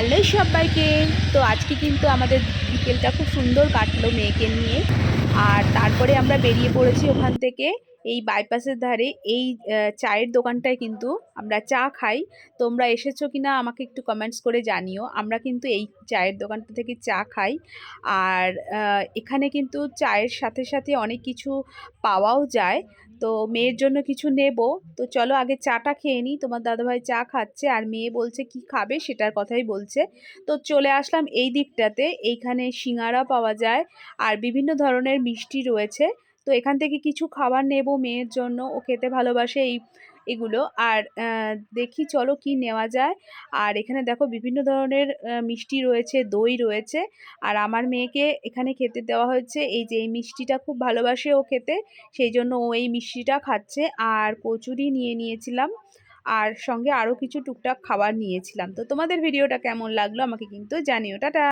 Hello সবাইকে। তো আজকে কিন্তু আমাদের বিকেলটা খুব সুন্দর কাটলো মেয়েকে নিয়ে। আর তারপরে আমরা বেরিয়ে পড়েছি ওখান থেকে এই বাইপাসের ধারে এই চায়ের দোকানটায় কিন্তু আমরা চা খাই। তোমরা এসেছো কিনা আমাকে একটু কমেন্টস করে জানিও। আমরা কিন্তু এই চায়ের দোকানটা থেকে চা খাই। আর এখানে কিন্তু চায়ের সাথে সাথে অনেক কিছু পাওয়াও যায়। তো মেয়ের জন্য কিছু নেব। তো চলো আগে চাটা খেয়ে নিই। তোমার দাদাভাই চা খাচ্ছে আর মেয়ে বলছে কি খাবে সেটার কথাই বলছে। তো চলে আসলাম এই দিকটাতে। এইখানে সিঙ্গারা পাওয়া যায় আর বিভিন্ন ধরনের মিষ্টি রয়েছে। তো এখান থেকে কিছু খাবার নেব মেয়ের জন্য, ও খেতে ভালোবাসে এগুলো। আর দেখি চলো কি নেওয়া যায়। আর এখানে দেখো বিভিন্ন ধরনের মিষ্টি রয়েছে, দই রয়েছে। আর আমার মেয়েকে এখানে খেতে দেওয়া হয়েছে এই যে এই মিষ্টিটা খুব ভালোবাসে ও খেতে, সেই জন্য ও এই মিষ্টিটা খাচ্ছে। আর কচুরি নিয়ে নিয়েছিলাম আর সঙ্গে আরও কিছু টুকটাক খাবার নিয়েছিলাম। তো তোমাদের ভিডিওটা কেমন লাগলো আমাকে কিন্তু জানিও। টাটা।